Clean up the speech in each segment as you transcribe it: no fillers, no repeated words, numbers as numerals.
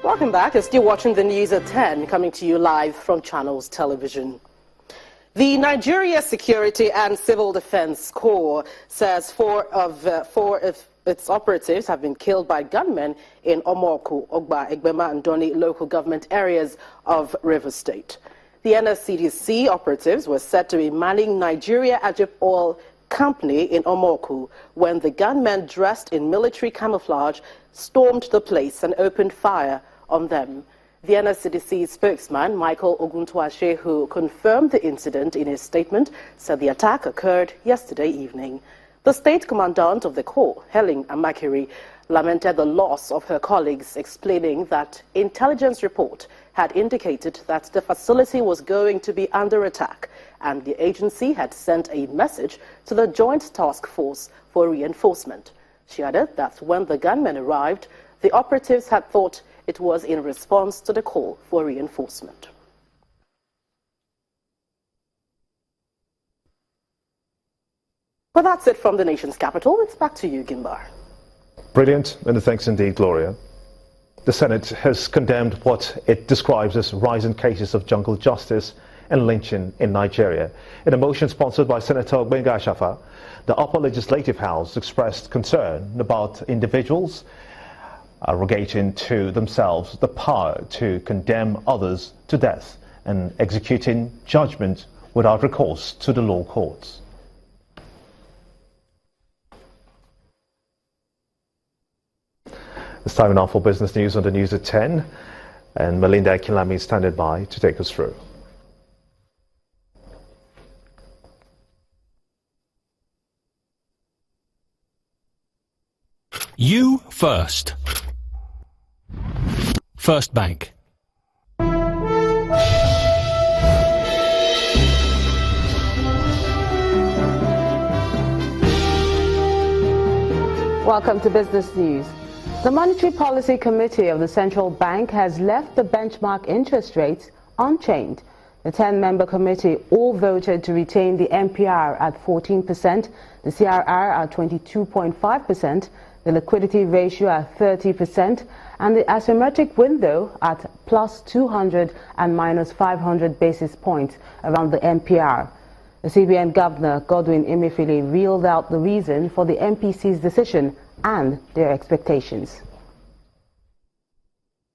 Welcome back. You're still watching the news at 10, coming to you live from Channels Television. The Nigeria Security and Civil Defense Corps says four of its operatives have been killed by gunmen in Omoku, Ogba, Egbema and Doni local government areas of Rivers State. The NSDC operatives were said to be manning Nigeria Ajib Oil Company in Omoku when the gunmen dressed in military camouflage stormed the place and opened fire on them. The NSDC spokesman, Michael Oguntuashe, who confirmed the incident in his statement, said the attack occurred yesterday evening. The state commandant of the Corps, Helen Amakiri, lamented the loss of her colleagues, explaining that intelligence report had indicated that the facility was going to be under attack, and the agency had sent a message to the Joint Task Force for reinforcement. She added that when the gunmen arrived, the operatives had thought it was in response to the call for reinforcement. Well, that's it from the nation's capital. It's back to you, Gimbar. Brilliant, and thanks indeed, Gloria. The Senate has condemned what it describes as rising cases of jungle justice and lynching in Nigeria. In a motion sponsored by Senator Gbenga Ashafa, the upper legislative house expressed concern about individuals arrogating to themselves the power to condemn others to death and executing judgment without recourse to the law courts. It's time now for business news on the news at 10, and Melinda Akinlami is standing by to take us through. You first. First Bank. Welcome to Business News. The Monetary Policy Committee of the Central Bank has left the benchmark interest rates unchanged. The 10-member committee all voted to retain the MPR at 14%, the CRR at 22.5%, the liquidity ratio at 30%, and the asymmetric window at plus 200 and minus 500 basis points around the MPR. The CBN Governor, Godwin Emefiele, reeled out the reason for the MPC's decision and their expectations.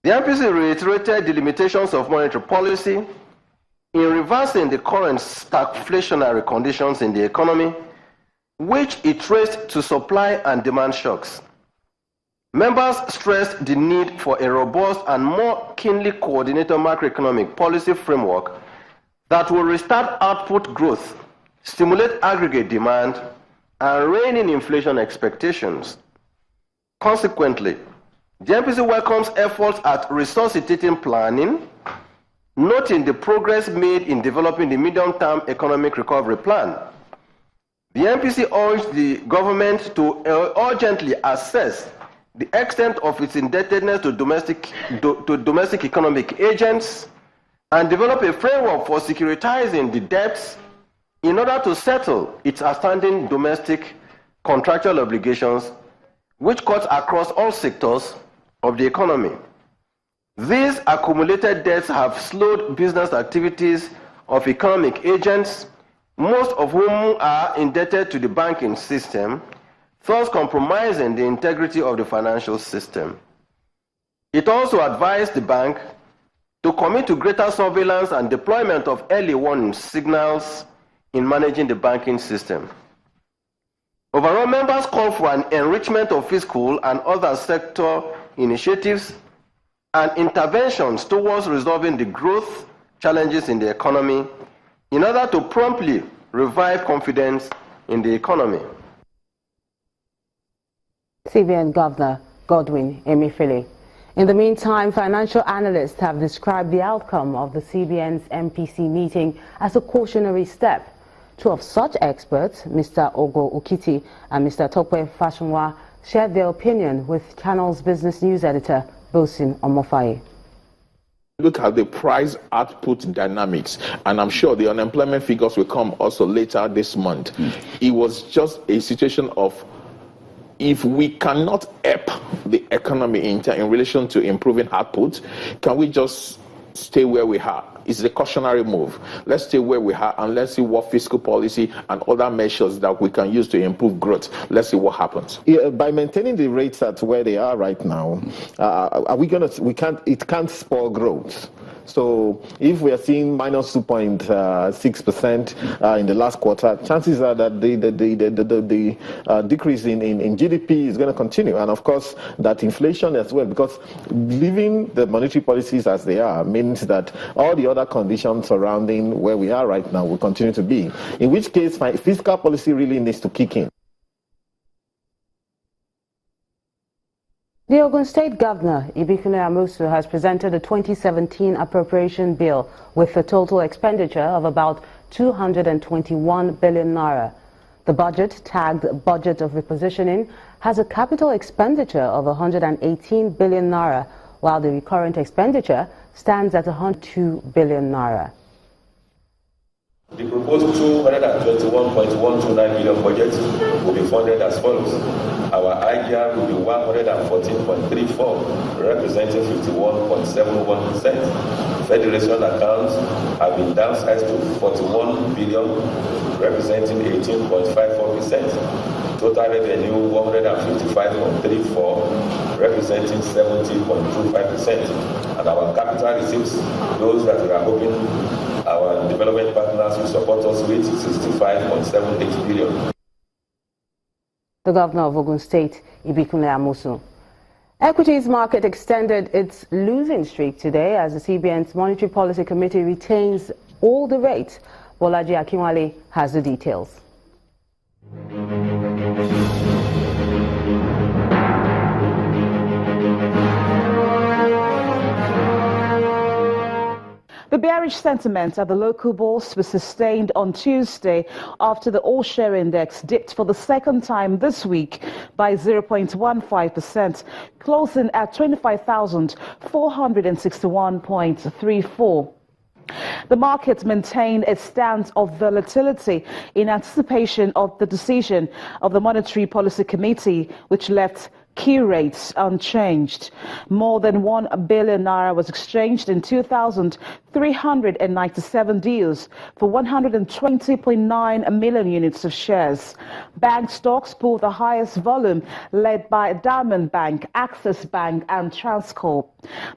The MPC reiterated the limitations of monetary policy in reversing the current stagflationary conditions in the economy, which it traced to supply and demand shocks. Members stressed the need for a robust and more keenly coordinated macroeconomic policy framework that will restart output growth, stimulate aggregate demand, and rein in inflation expectations. Consequently, the MPC welcomes efforts at resuscitating planning, noting the progress made in developing the medium-term economic recovery plan. The MPC urged the government to urgently assess the extent of its indebtedness to domestic economic agents and develop a framework for securitizing the debts in order to settle its outstanding domestic contractual obligations, which cuts across all sectors of the economy. These accumulated debts have slowed business activities of economic agents, most of whom are indebted to the banking system, thus compromising the integrity of the financial system. It also advised the bank to commit to greater surveillance and deployment of early warning signals in managing the banking system. Overall, members call for an enrichment of fiscal and other sector initiatives and interventions towards resolving the growth challenges in the economy in order to promptly revive confidence in the economy. CBN Governor Godwin Emefiele. In the meantime, financial analysts have described the outcome of the CBN's MPC meeting as a cautionary step. Two of such experts, Mr. Ogo Okiti and Mr. Tokwe Fashionwa, shared their opinion with Channel's business news editor, Bosin Omofaye. Look at the price output dynamics, and I'm sure the unemployment figures will come also later this month. It was just a situation of if we cannot help the economy in relation to improving output, can we just stay where we are? It's a cautionary move. Let's stay where we are and let's see what fiscal policy and other measures that we can use to improve growth. Let's see what happens. Yeah, by maintaining the rates at where they are right now, it can't spoil growth. So if we are seeing minus 2.6% in the last quarter, chances are that the decrease in GDP is going to continue. And of course, that inflation as well, because leaving the monetary policies as they are means that all the other conditions surrounding where we are right now will continue to be. In which case, fiscal policy really needs to kick in. The Ogun State Governor, Ibikunle Amosu, has presented a 2017 appropriation bill with a total expenditure of about 221 billion naira. The budget, tagged Budget of Repositioning, has a capital expenditure of 118 billion naira, while the recurrent expenditure stands at 102 billion naira. The proposed 221.129 billion budget will be funded as follows. Our IGR will be 114.34, representing 51.71%. Federation accounts have been downsized to 41 billion, representing 18.54%. Total revenue 155.34, representing 70.25%. And our capital receipts, those that we are hoping our development partners will support us with, 65.78 billion. The Governor of Ogun State, Ibikunle Amosu. Equities market extended its losing streak today as the CBN's Monetary Policy Committee retains all the rates. Bolaji Akinwale has the details. The bearish sentiment at the local bourse was sustained on Tuesday after the all-share index dipped for the second time this week by 0.15%, closing at 25,461.34. The market maintained a stance of volatility in anticipation of the decision of the Monetary Policy Committee, which left key rates unchanged. More than 1 billion naira was exchanged in 2,397 deals for 120.9 million units of shares. Bank stocks pulled the highest volume, led by Diamond Bank, Access Bank and Transcorp.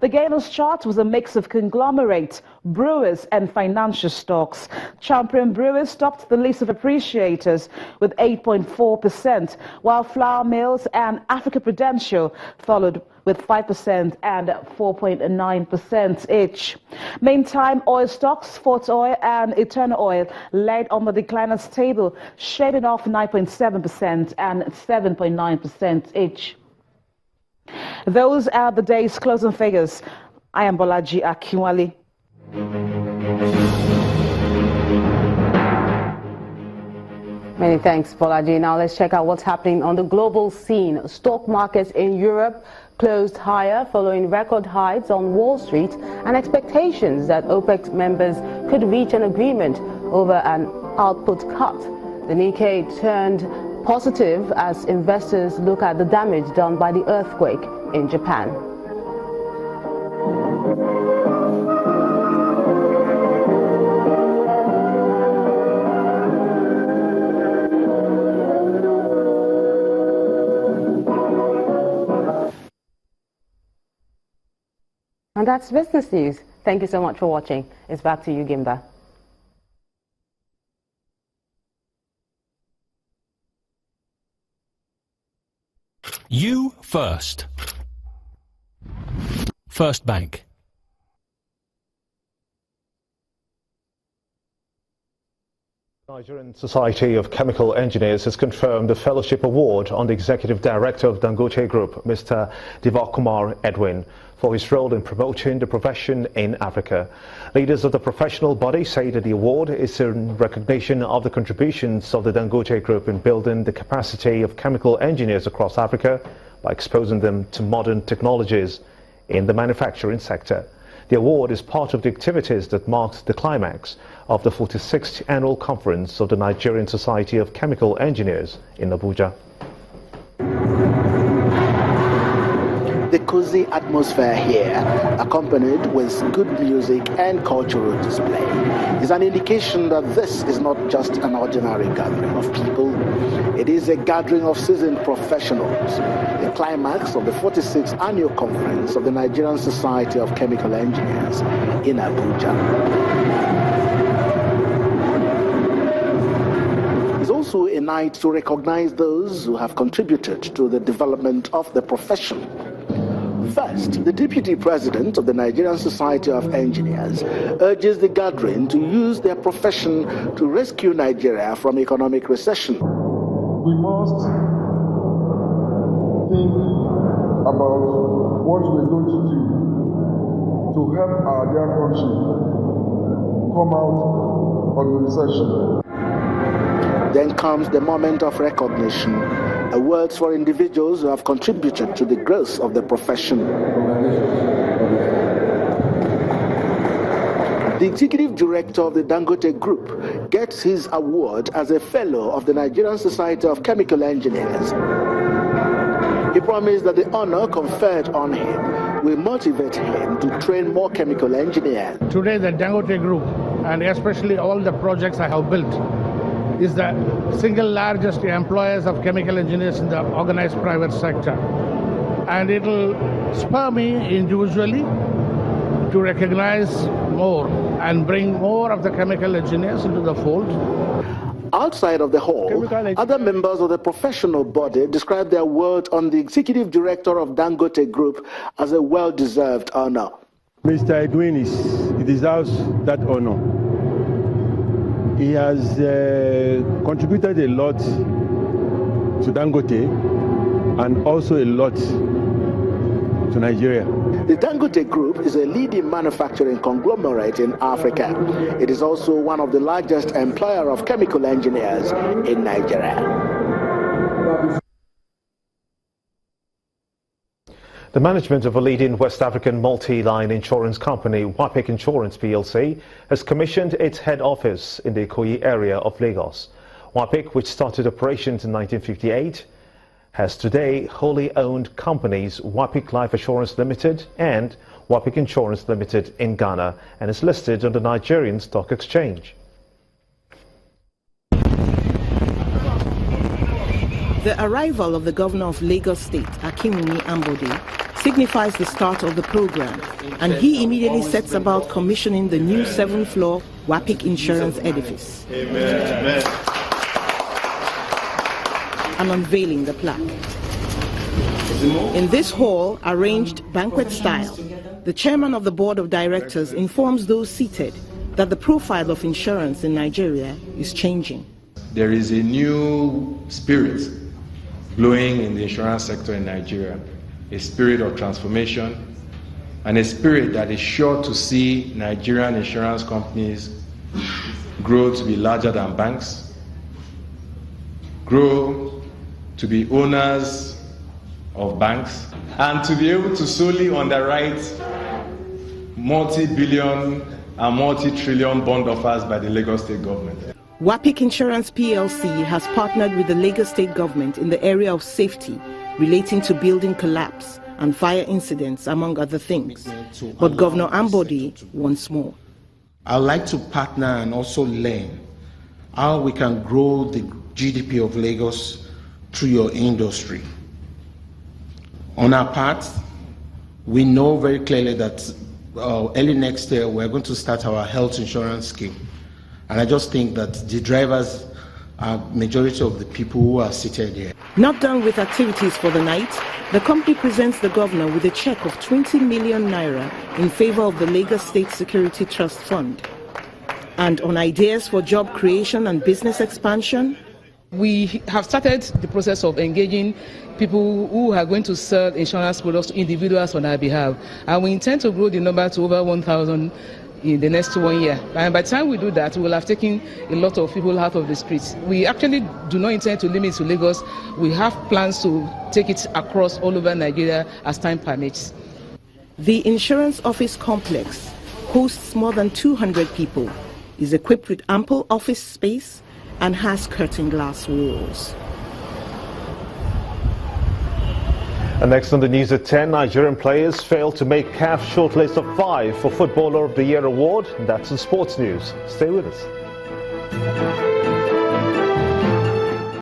The gainers chart was a mix of conglomerate, brewers and financial stocks. Champion Brewers topped the list of appreciators with 8.4%, while Flour Mills and Africa Prudential followed with 5% and 4.9% each. Meantime, oil stocks, Fort Oil and Eternal Oil led on the decliners table, shaving off 9.7% and 7.9% each. Those are the day's closing figures. I am Bolaji Akinwale. Many thanks, Bolaji. Now let's check out what's happening on the global scene. Stock markets in Europe closed higher following record highs on Wall Street and expectations that OPEC members could reach an agreement over an output cut. The Nikkei turned positive as investors look at the damage done by the earthquake in Japan. And that's business news. Thank you so much for watching. It's back to you, Gimba. You first. First Bank. Nigerian Society of Chemical Engineers has confirmed the fellowship award on the Executive Director of Dangote Group, Mr. Divakumar Edwin, for his role in promoting the profession in Africa. Leaders of the professional body say that the award is in recognition of the contributions of the Dangote Group in building the capacity of chemical engineers across Africa by exposing them to modern technologies in the manufacturing sector. The award is part of the activities that marked the climax of the 46th Annual Conference of the Nigerian Society of Chemical Engineers in Abuja. cozy atmosphere here, accompanied with good music and cultural display, is an indication that this is not just an ordinary gathering of people. It is a gathering of seasoned professionals, the climax of the 46th annual conference of the Nigerian Society of Chemical Engineers in Abuja. It's also a night to recognize those who have contributed to the development of the profession. First, the Deputy President of the Nigerian Society of Engineers urges the gathering to use their profession to rescue Nigeria from economic recession. We must think about what we're going to do to help our dear country come out of the recession. Then comes the moment of recognition, awards for individuals who have contributed to the growth of the profession. The executive director of the Dangote Group gets his award as a fellow of the Nigerian Society of Chemical Engineers. He promised that the honor conferred on him will motivate him to train more chemical engineers. Today, the Dangote Group, and especially all the projects I have built, is the single largest employers of chemical engineers in the organized private sector. And it will spur me individually to recognize more and bring more of the chemical engineers into the fold. Outside of the hall, other members of the professional body described their work on the executive director of Dangote Group as a well-deserved honor. Mr. Edwin deserves that honor. He has contributed a lot to Dangote and also a lot to Nigeria. The Dangote Group is a leading manufacturing conglomerate in Africa. It is also one of the largest employer of chemical engineers in Nigeria. The management of a leading West African multi-line insurance company, WAPIC Insurance plc, has commissioned its head office in the Ikoyi area of Lagos. WAPIC, which started operations in 1958, has today wholly owned companies WAPIC Life Assurance Limited and WAPIC Insurance Limited in Ghana and is listed on the Nigerian Stock Exchange. The arrival of the governor of Lagos State, Akinwumi Ambode, signifies the start of the program, and he immediately sets about commissioning the new 7th-floor WAPIC Insurance edifice. Amen. And unveiling the plaque. In this hall, arranged banquet style, the chairman of the board of directors informs those seated that the profile of insurance in Nigeria is changing. There is a new spirit blowing in the insurance sector in Nigeria, a spirit of transformation, and a spirit that is sure to see Nigerian insurance companies grow to be larger than banks, grow to be owners of banks, and to be able to solely underwrite multi-billion and multi-trillion bond offers by the Lagos State government. WAPIC Insurance plc has partnered with the Lagos State government in the area of safety relating to building collapse and fire incidents, among other things. But Governor Ambode wants more. I'd like to partner and also learn how we can grow the GDP of Lagos through your industry. On our part, we know very clearly that early next year we're going to start our health insurance scheme. And I just think that the drivers are majority of the people who are seated here. Not done with activities for the night, the company presents the governor with a check of 20 million naira in favor of the Lagos State Security Trust Fund. And on ideas for job creation and business expansion, we have started the process of engaging people who are going to sell insurance products to individuals on our behalf. And we intend to grow the number to over 1,000 in the next 1 year. And by the time we do that, we will have taken a lot of people out of the streets. We actually do not intend to limit to Lagos. We have plans to take it across all over Nigeria as time permits. The insurance office complex hosts more than 200 people, is equipped with ample office space, and has curtain glass walls. And next on the news at 10, Nigerian players failed to make CAF shortlist of 5 for Footballer of the Year award. That's in sports news. Stay with us.